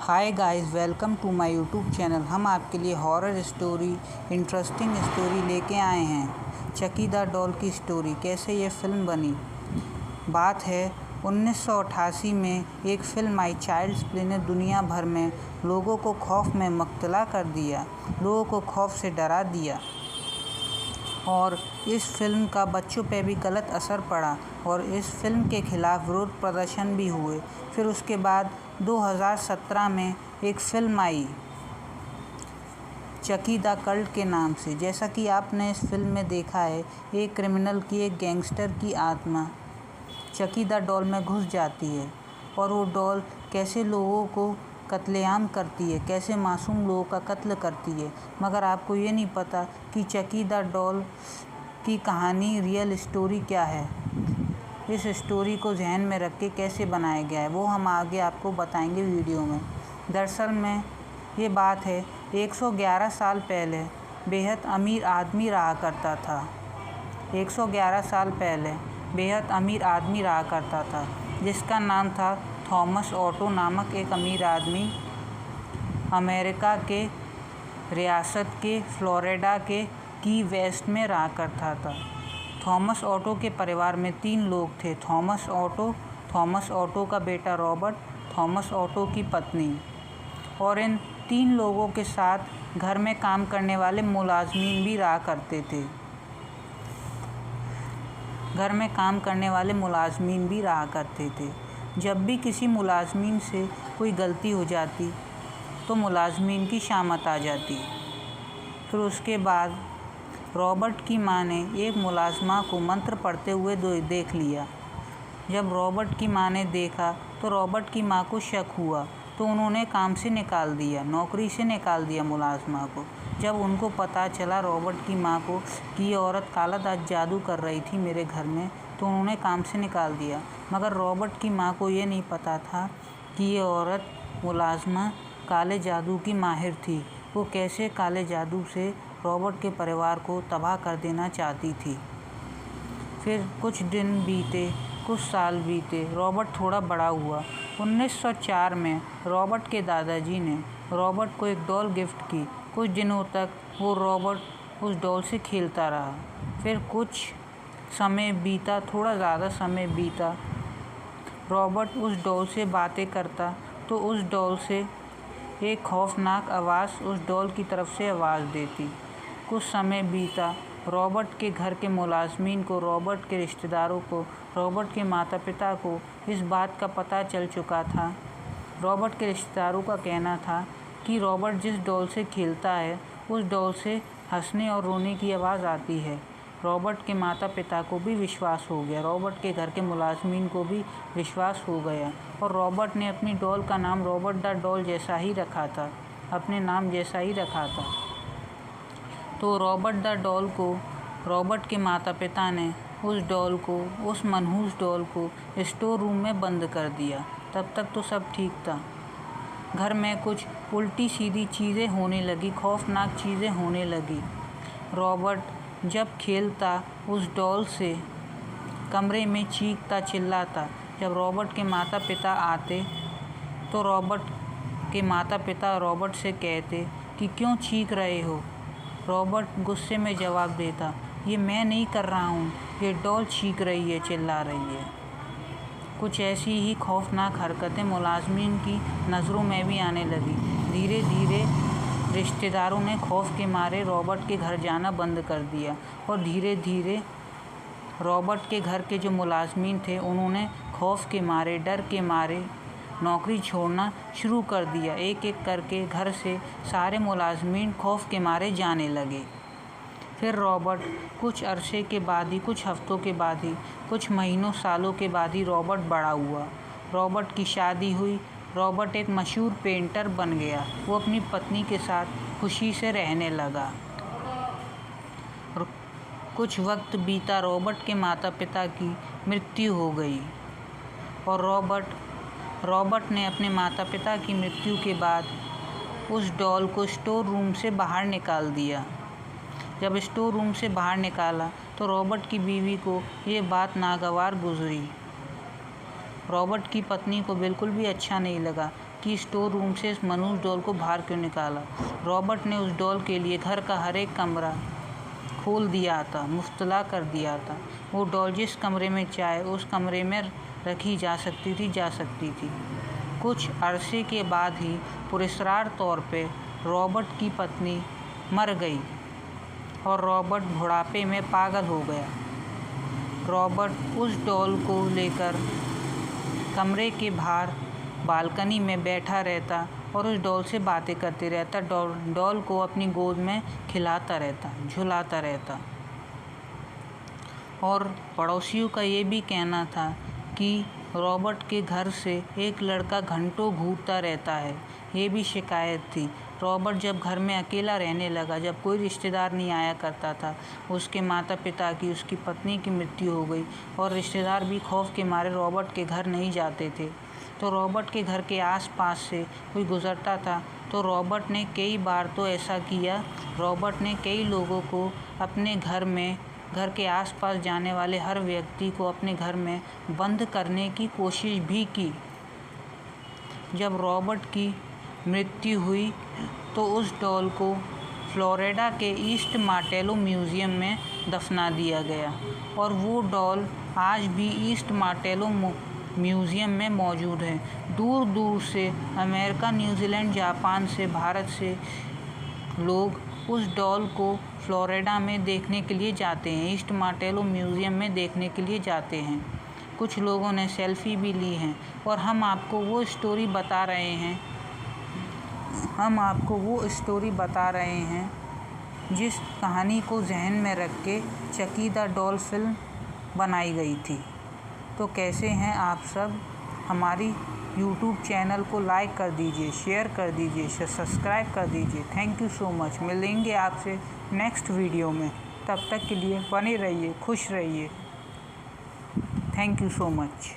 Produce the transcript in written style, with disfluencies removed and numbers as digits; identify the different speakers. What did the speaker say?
Speaker 1: Hi guys, welcome to my YouTube channel. हम आपके लिए हॉरर स्टोरी, इंटरेस्टिंग स्टोरी लेके आए हैं। चकी द डॉल की स्टोरी, कैसे ये फिल्म बनी। बात है 1988 में एक फिल्म आई चाइल्ड्स प्ले ने दुनिया भर में लोगों को खौफ में मुब्तला कर दिया, लोगों को खौफ से डरा दिया और इस फिल्म का बच्चों पे भी गलत असर पड़ा और इस फिल्म के ख़िलाफ़ विरोध प्रदर्शन भी हुए। फिर उसके बाद 2017 में एक film I Chucky the cult के नाम से। जैसा कि आपने इस फिल्म में देखा है, एक क्रिमिनल की, एक गैंगस्टर की आत्मा चकी द डॉल में घुस जाती है और वो डॉल कैसे लोगों को कत्लेआम करती है, कैसे मासूम लोगों का कत्ल करती है। मगर आपको ये नहीं पता कि चकी द डॉल की कहानी, रियल स्टोरी क्या है। इस स्टोरी को जहन में रख के कैसे बनाया गया है, वो हम आगे आपको बताएंगे वीडियो में। दरअसल में ये बात है 111 साल पहले बेहद अमीर आदमी रहा करता था। 111 साल पहले बेहद अमीर आदमी रहा करता था जिसका नाम था थॉमस ऑटो नामक एक अमीर आदमी। अमेरिका के रियासत के फ्लोरिडा के की वेस्ट में रहा करता था। थॉमस ऑटो के परिवार में 3 लोग थे, थॉमस ऑटो का बेटा रॉबर्ट, थॉमस ऑटो की पत्नी और इन 3 लोगों के साथ घर में काम करने वाले मुलाजमीन भी रहा करते थे। घर में काम करने वाले मुलाजमीन भी रहा करते थे। जब भी किसी मुलाजमीन से कोई गलती हो जाती तो मुलाजमीन की शामत आ जाती। फिर उसके बाद रॉबर्ट की मां ने एक मुलाजमा को मंत्र पढ़ते हुए देख लिया। जब रॉबर्ट की मां ने देखा तो रॉबर्ट की मां को शक हुआ, तो उन्होंने काम से निकाल दिया, नौकरी से निकाल दिया मुलाजमा को। जब उनको पता चला रॉबर्ट की मां को कि ये औरत काला जादू कर रही थी मेरे घर में, तो उन्होंने काम से निकाल दिया। मगर रॉबर्ट की मां को ये नहीं पता था कि ये औरत मुलाजमा काले जादू की माहिर थी। वो कैसे काले जादू से रॉबर्ट के परिवार को तबाह कर देना चाहती थी। फिर कुछ दिन बीते, कुछ साल बीते, रॉबर्ट थोड़ा बड़ा हुआ। 1904 में रॉबर्ट के दादाजी ने रॉबर्ट को एक डॉल गिफ्ट की। कुछ दिनों तक वो रॉबर्ट उस डॉल से खेलता रहा। फिर कुछ समय बीता, थोड़ा ज़्यादा समय बीता। रॉबर्ट उस डॉल से बातें करता तो उस डॉल से एक खौफनाक आवाज़ उस डॉल की तरफ से आवाज़ देती। कुछ समय बीता, रॉबर्ट के घर के मुलाजमीन को, रॉबर्ट के रिश्तेदारों को, रॉबर्ट के माता पिता को इस बात का पता चल चुका था। रॉबर्ट के रिश्तेदारों का कहना था कि रॉबर्ट जिस डॉल से खेलता है उस डॉल से हंसने और रोने की आवाज़ आती है। रॉबर्ट के माता पिता को भी विश्वास हो गया, रॉबर्ट के घर के मुलाजमीन को भी विश्वास हो गया और रॉबर्ट ने अपनी डॉल का नाम रॉबर्ट द डॉल जैसा ही रखा था, अपने नाम जैसा ही रखा था। तो रॉबर्ट द डॉल को, रॉबर्ट के माता पिता ने उस डॉल को, उस मनहूस डॉल को स्टोर रूम में बंद कर दिया। तब तक तो सब ठीक था। घर में कुछ उल्टी सीधी चीज़ें होने लगी, खौफनाक चीज़ें होने लगी। रॉबर्ट जब खेलता उस डॉल से, कमरे में चीखता चिल्लाता। जब रॉबर्ट के माता पिता आते तो रॉबर्ट के माता पिता रॉबर्ट से कहते कि क्यों चीख रहे हो। रॉबर्ट गुस्से में जवाब देता, ये मैं नहीं कर रहा हूँ, ये डॉल चीख रही है, चिल्ला रही है। कुछ ऐसी ही खौफनाक हरकतें मुलाजमीन की नज़रों में भी आने लगी। धीरे धीरे रिश्तेदारों ने खौफ के मारे रॉबर्ट के घर जाना बंद कर दिया और धीरे धीरे रॉबर्ट के घर के जो मुलाजमीन थे उन्होंने खौफ के मारे, डर के मारे नौकरी छोड़ना शुरू कर दिया। एक एक करके घर से सारे मुलाजमीन खौफ के मारे जाने लगे। फिर रॉबर्ट कुछ अरसे के बाद ही, कुछ हफ्तों के बाद ही, कुछ महीनों सालों के बाद ही रॉबर्ट बड़ा हुआ। रॉबर्ट की शादी हुई। रॉबर्ट एक मशहूर पेंटर बन गया। वो अपनी पत्नी के साथ खुशी से रहने लगा। कुछ वक्त बीता, रॉबर्ट के माता पिता की मृत्यु हो गई और रॉबर्ट ने अपने माता पिता की मृत्यु के बाद उस डॉल को स्टोर रूम से बाहर निकाल दिया। जब स्टोर रूम से बाहर निकाला तो रॉबर्ट की बीवी को ये बात नागवार गुजरी। रॉबर्ट की पत्नी को बिल्कुल भी अच्छा नहीं लगा कि स्टोर रूम से इस मनुष्य डॉल को बाहर क्यों निकाला। रॉबर्ट ने उस डॉल के लिए घर का हर एक कमरा खोल दिया था, मुफ्तला कर दिया था। वो डॉल जिस कमरे में चाहे उस कमरे में रखी जा सकती थी। कुछ अरसे के बाद ही पुरस्कार तौर पे रॉबर्ट की पत्नी मर गई और रॉबर्ट बुढ़ापे में पागल हो गया। रॉबर्ट उस डॉल को लेकर कमरे के बाहर बालकनी में बैठा रहता और उस डॉल से बातें करते रहता। डॉल को अपनी गोद में खिलाता रहता, झुलाता रहता। और पड़ोसियों का ये भी कहना था कि रॉबर्ट के घर से एक लड़का घंटों घूरता रहता है, ये भी शिकायत थी। रॉबर्ट जब घर में अकेला रहने लगा, जब कोई रिश्तेदार नहीं आया करता था, उसके माता पिता की, उसकी पत्नी की मृत्यु हो गई और रिश्तेदार भी खौफ के मारे रॉबर्ट के घर नहीं जाते थे। तो रॉबर्ट के घर के आसपास से कोई गुजरता था तो रॉबर्ट ने कई बार तो ऐसा किया, रॉबर्ट ने कई लोगों को अपने घर के आसपास जाने वाले हर व्यक्ति को अपने घर में बंद करने की कोशिश भी की। जब रॉबर्ट की मृत्यु हुई तो उस डॉल को फ्लोरिडा के ईस्ट मार्टेलो म्यूज़ियम में दफना दिया गया और वो डॉल आज भी ईस्ट मार्टेलो म्यूज़ियम में मौजूद है। दूर दूर से अमेरिका, न्यूजीलैंड, जापान से, भारत से लोग उस डॉल को फ्लोरिडा में देखने के लिए जाते हैं, ईस्ट मार्टेलो म्यूज़ियम में देखने के लिए जाते हैं। कुछ लोगों ने सेल्फी भी ली हैं और हम आपको वो स्टोरी बता रहे हैं जिस कहानी को जहन में रख के चकी द डॉल फिल्म बनाई गई थी। तो कैसे हैं आप सब? हमारी यूट्यूब चैनल को लाइक कर दीजिए, शेयर कर दीजिए, सब्सक्राइब कर दीजिए। Thank you so much. मिलेंगे आपसे नेक्स्ट वीडियो में। तब तक के लिए बने रहिए, खुश रहिए। Thank you so much.